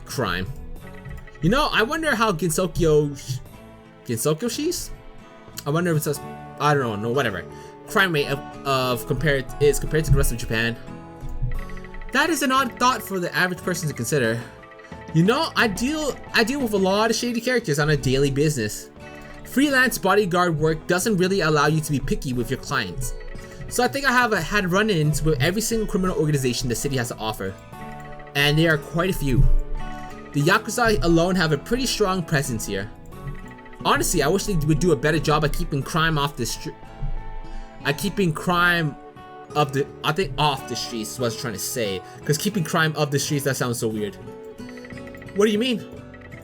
crime. You know, I wonder how Gensokyo she's? I wonder if it's I don't know, whatever. Crime rate compared to the rest of Japan. That is an odd thought for the average person to consider. You know, I deal with a lot of shady characters on a daily business. Freelance bodyguard work doesn't really allow you to be picky with your clients. So I think I have had run-ins with every single criminal organization the city has to offer. And there are quite a few. The Yakuza alone have a pretty strong presence here. Honestly, I wish they would do a better job at keeping crime off the street. Off the streets is what I was trying to say. Because keeping crime off the streets, that sounds so weird. What do you mean?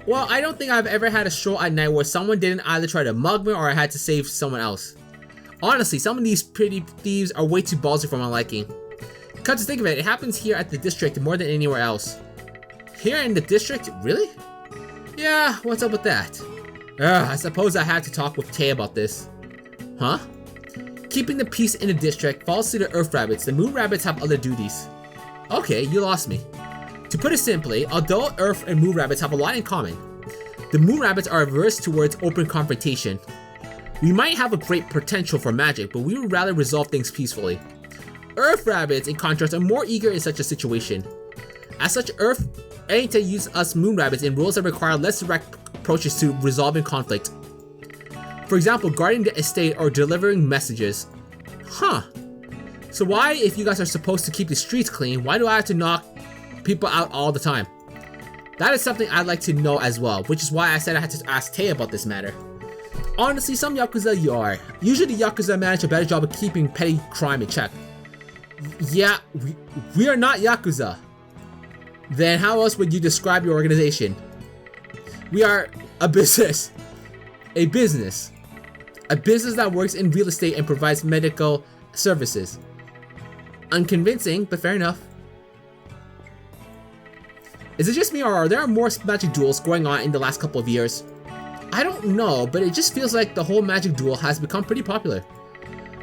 Well, I don't think I've ever had a stroll at night where someone didn't either try to mug me or I had to save someone else. Honestly, some of these pretty thieves are way too ballsy for my liking. Come to think of it, it happens here at the district more than anywhere else. Here in the district? Really? Yeah, what's up with that? I suppose I had to talk with Tay about this. Huh? Keeping the peace in the district falls to the Earth Rabbits. The Moon Rabbits have other duties. Okay, you lost me. To put it simply, although Earth and Moon Rabbits have a lot in common, the Moon Rabbits are averse towards open confrontation. We might have a great potential for magic, but we would rather resolve things peacefully. Earth Rabbits, in contrast, are more eager in such a situation. As such, Earth aim to use us Moon Rabbits in roles that require less direct approaches to resolving conflict. For example, guarding the estate or delivering messages. Huh. So why, if you guys are supposed to keep the streets clean, why do I have to knock people out all the time? That is something I'd like to know as well, which is why I said I had to ask Tay about this matter. Honestly, some Yakuza you are. Usually the Yakuza manage a better job of keeping petty crime in check. Yeah, we are not Yakuza. Then how else would you describe your organization? We are a business. A business that works in real estate and provides medical services. Unconvincing, but fair enough. Is it just me, or are there more magic duels going on in the last couple of years? I don't know, but it just feels like the whole magic duel has become pretty popular.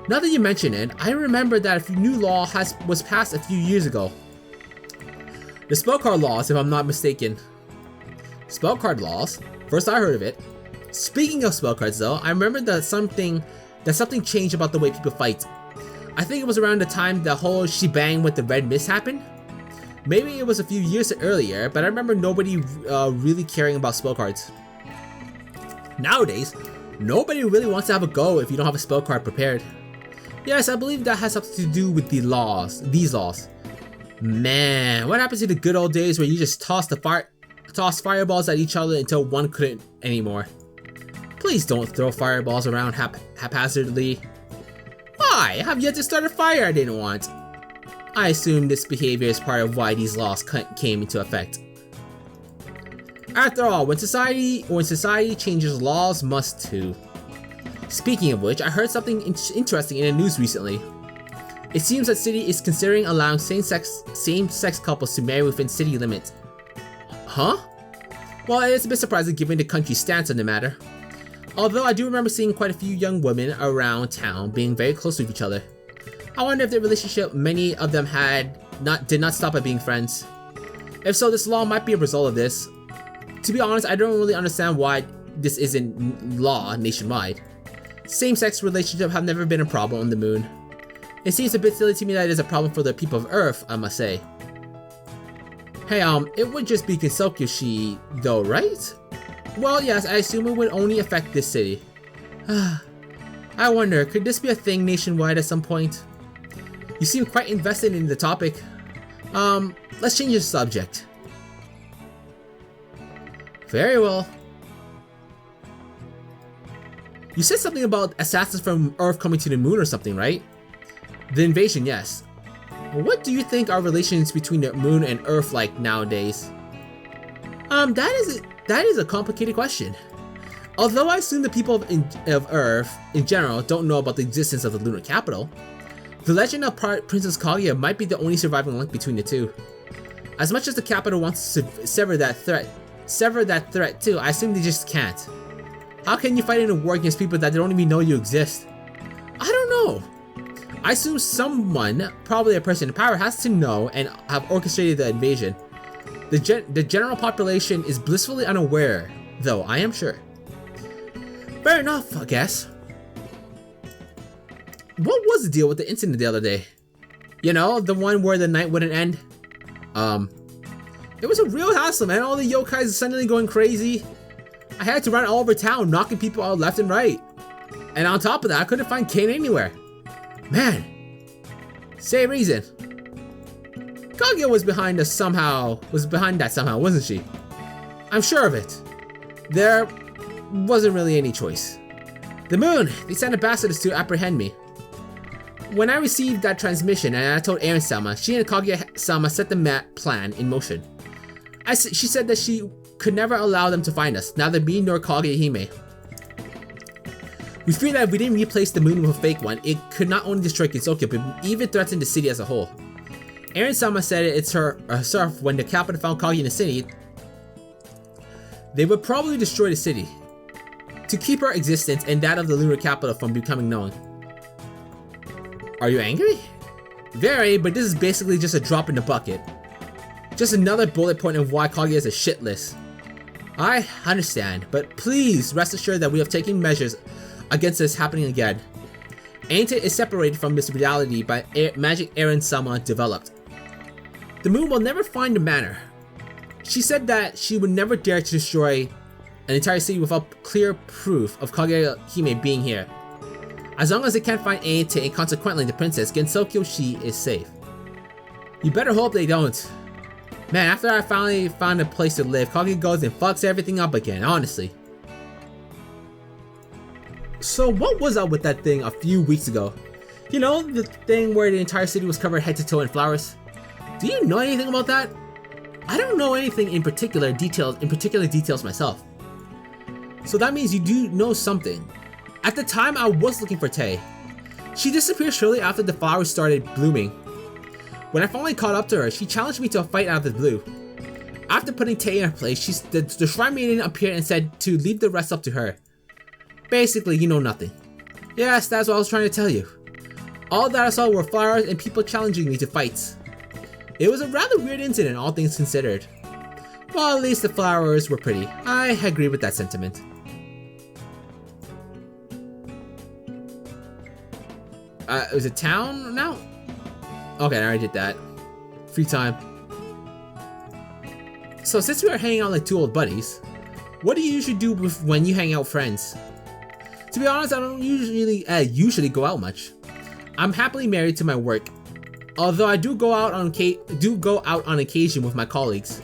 Now that you mention it, I remember that a new law was passed a few years ago. The Spellcard laws, if I'm not mistaken. Spellcard laws? First I heard of it. Speaking of spellcards though, I remember that something changed about the way people fight. I think it was around the time the whole shebang with the red mist happened. Maybe it was a few years earlier, but I remember nobody really caring about spellcards. Nowadays, nobody really wants to have a go if you don't have a spellcard prepared. Yes, I believe that has something to do with these laws. Man, what happens to the good old days where you just toss fireballs at each other until one couldn't anymore? Please don't throw fireballs around haphazardly. Why? I have yet to start a fire I didn't want. I assume this behavior is part of why these laws came into effect. After all, when society changes, laws must too. Speaking of which, I heard something interesting in the news recently. It seems that city is considering allowing same-sex couples to marry within city limits. Huh? Well, it's a bit surprising given the country's stance on the matter. Although I do remember seeing quite a few young women around town being very close with each other. I wonder if their relationship, many of them did not stop at being friends. If so, this law might be a result of this. To be honest, I don't really understand why this isn't law nationwide. Same-sex relationships have never been a problem on the moon. It seems a bit silly to me that it is a problem for the people of Earth, I must say. Hey, it would just be Gensokyo though, right? Well, yes, I assume it would only affect this city. I wonder, could this be a thing nationwide at some point? You seem quite invested in the topic. Let's change the subject. Very well. You said something about assassins from Earth coming to the moon or something, right? The invasion, yes. What do you think are relations between the moon and Earth like nowadays? That is a complicated question. Although I assume the people of Earth, in general, don't know about the existence of the lunar capital, the legend of Princess Kaguya might be the only surviving link between the two. As much as the capital wants to sever that threat too, I assume they just can't. How can you fight in a war against people that don't even know you exist? I don't know. I assume someone, probably a person in power, has to know and have orchestrated the invasion. The general population is blissfully unaware, though, I am sure. Fair enough, I guess. What was the deal with the incident the other day? You know, the one where the night wouldn't end? It was a real hassle, man. All the yokais are suddenly going crazy. I had to run all over town, knocking people out left and right. And on top of that, I couldn't find Kane anywhere. Man. Same reason. Kaguya was behind that somehow, wasn't she? I'm sure of it. There wasn't really any choice. The moon, they sent ambassadors to apprehend me. When I received that transmission and I told Eren-sama, she and Kaguya-sama set the plan in motion. She said that she could never allow them to find us, neither me nor Kaguya-hime. We feared that if we didn't replace the moon with a fake one, it could not only destroy Gensokyo, but even threaten the city as a whole. Eren-sama said it's herself when the capital found Kaguya in the city, they would probably destroy the city to keep her existence and that of the lunar capital from becoming known. Are you angry? Very, but this is basically just a drop in the bucket. Just another bullet point of why Kaguya is a shit list. I understand, but please rest assured that we have taken measures against this happening again. Ainted is separated from this reality by magic Eren-sama developed. The moon will never find the manor. She said that she would never dare to destroy an entire city without clear proof of Kaguya-hime being here. As long as they can't find Ainted and consequently the princess, Gensokyo she is safe. You better hope they don't. Man, after I finally found a place to live, Kaguya goes and fucks everything up again, honestly. So what was up with that thing a few weeks ago? You know, the thing where the entire city was covered head to toe in flowers? Do you know anything about that? I don't know anything in particular details myself. So that means you do know something. At the time, I was looking for Tay. She disappeared shortly after the flowers started blooming. When I finally caught up to her, she challenged me to a fight out of the blue. After putting Tay in her place, the Shrine Maiden appeared and said to leave the rest up to her. Basically, you know nothing. Yes, that's what I was trying to tell you. All that I saw were flowers and people challenging me to fights. It was a rather weird incident, all things considered. Well, at least the flowers were pretty. I agree with that sentiment. Is it town now? Okay, I already did that. Free time. So since we are hanging out like two old buddies, what do you usually do when you hang out with friends? To be honest, I don't usually go out much. I'm happily married to my work, although I do go out on occasion with my colleagues.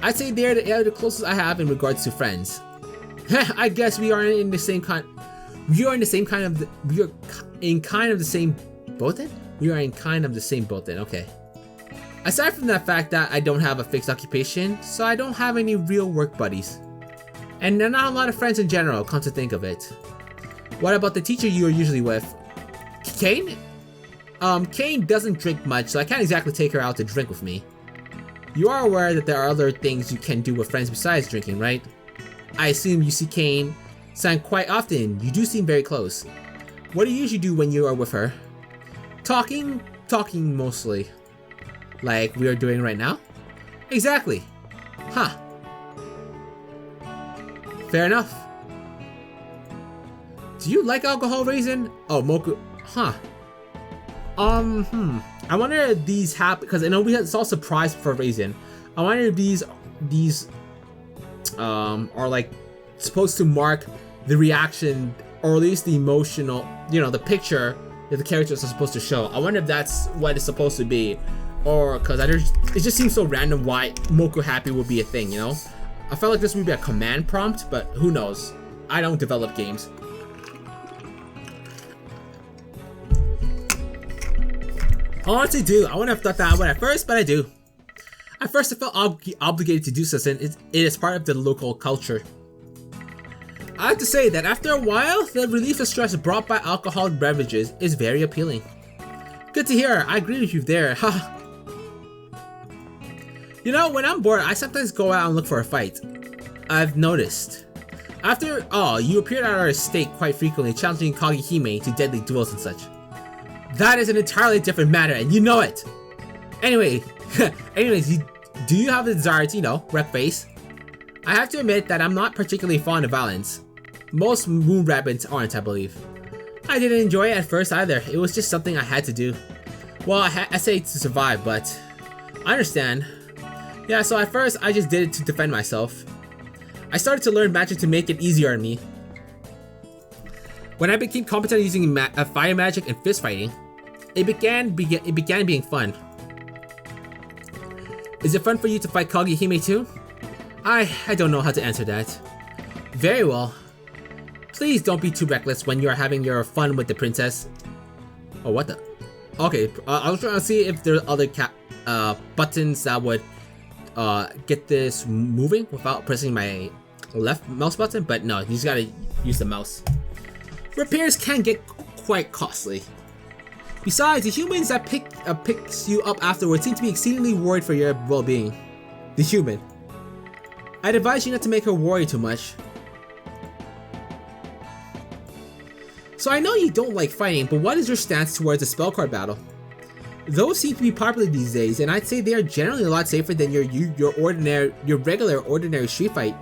I'd say they're the closest I have in regards to friends. I guess we are in the same kind. We are in kind of the same boat then? We are in kind of the same boat then, okay. Aside from that fact that I don't have a fixed occupation, so I don't have any real work buddies. And there are not a lot of friends in general, come to think of it. What about the teacher you are usually with? Kane? Kane doesn't drink much, so I can't exactly take her out to drink with me. You are aware that there are other things you can do with friends besides drinking, right? I assume you see Kane sign quite often. You do seem very close. What do you usually do when you are with her? Talking mostly. Like we are doing right now? Exactly. Huh. Fair enough. Do you like alcohol, Raisin? Oh, Moku. Huh. I wonder if these happen because I know we saw surprise for Raisin. I wonder if these are like supposed to mark the reaction or at least the emotional, you know, the picture that the characters are supposed to show. I wonder if that's what it's supposed to be, or because it just seems so random why Moku happy would be a thing, you know? I felt like this would be a command prompt, but who knows? I don't develop games. I honestly do. I wouldn't have thought that at first, but I do. At first, I felt obligated to do so since it is part of the local culture. I have to say that after a while, the relief of stress brought by alcoholic beverages is very appealing. Good to hear. I agree with you there. Haha. You know, when I'm bored, I sometimes go out and look for a fight. I've noticed. After all, you appeared at our estate quite frequently, challenging Kaguya-hime to deadly duels and such. That is an entirely different matter, and you know it. Anyways, Do you have the desire to, you know, wreck face? I have to admit that I'm not particularly fond of violence. Most moon rabbits aren't, I believe. I didn't enjoy it at first either. It was just something I had to do. Well, I say to survive, but I understand. Yeah, so at first I just did it to defend myself. I started to learn magic to make it easier on me. When I became competent using fire magic and fist fighting, it began being fun. Is it fun for you to fight Kagehime too? I don't know how to answer that. Very well. Please don't be too reckless when you are having your fun with the princess. Oh, what the? Okay, I was trying to see if there are other buttons that would get this moving without pressing my left mouse button, but no, you just gotta use the mouse. Repairs can get quite costly. Besides, the humans that picks you up afterwards seem to be exceedingly worried for your well-being. The human. I'd advise you not to make her worry too much. So I know you don't like fighting, but what is your stance towards a spell card battle? Those seem to be popular these days, and I'd say they are generally a lot safer than your regular ordinary street fight.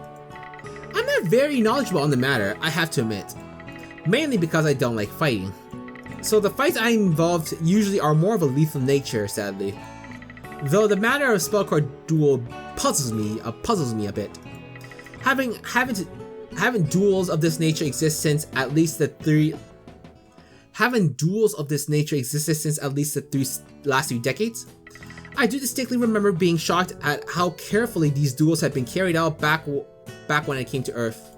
I'm not very knowledgeable on the matter, I have to admit. Mainly because I don't like fighting. So the fights I'm involved usually are more of a lethal nature, sadly. Though the matter of spellcard duel puzzles me a bit. Having duels of this nature exist since at least the last 3 decades. I do distinctly remember being shocked at how carefully these duels had been carried out back when I came to Earth.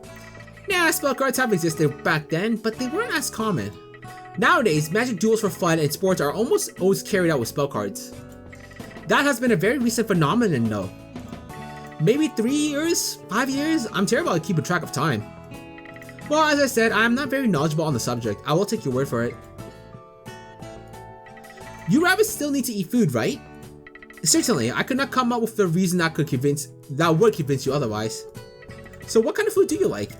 Yeah, spellcards have existed back then, but they weren't as common. Nowadays, magic duels for fun and sports are almost always carried out with spellcards. That has been a very recent phenomenon though. Maybe 3 years? 5 years? I'm terrible at keeping track of time. Well, as I said, I am not very knowledgeable on the subject. I will take your word for it. You rabbits still need to eat food, right? Certainly, I could not come up with a reason that would convince you otherwise. So what kind of food do you like?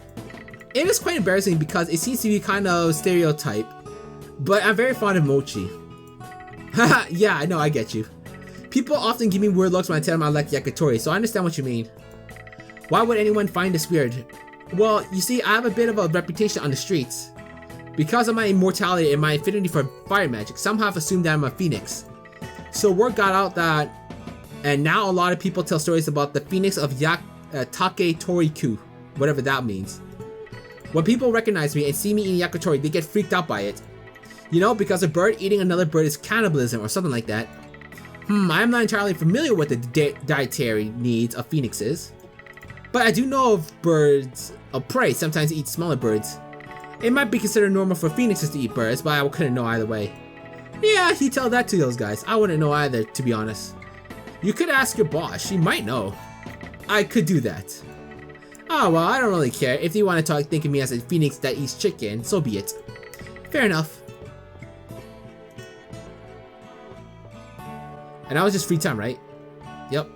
It is quite embarrassing because it seems to be kind of stereotype, but I'm very fond of mochi. Haha, yeah, I know, I get you. People often give me weird looks when I tell them I like yakitori, so I understand what you mean. Why would anyone find this weird? Well, you see, I have a bit of a reputation on the streets. Because of my immortality and my affinity for fire magic, some have assumed that I'm a phoenix. So word got out that, and now a lot of people tell stories about the phoenix of Take Toriku, whatever that means. When people recognize me and see me eating yakitori, they get freaked out by it. You know, because a bird eating another bird is cannibalism or something like that. I am not entirely familiar with the dietary needs of phoenixes. But I do know of birds of prey sometimes eat smaller birds. It might be considered normal for phoenixes to eat birds, but I couldn't know either way. Yeah, you tell that to those guys. I wouldn't know either, to be honest. You could ask your boss, she might know. I could do that. Oh well, I don't really care. If you want to think of me as a phoenix that eats chicken, so be it. Fair enough. And that was just free time, right? Yep.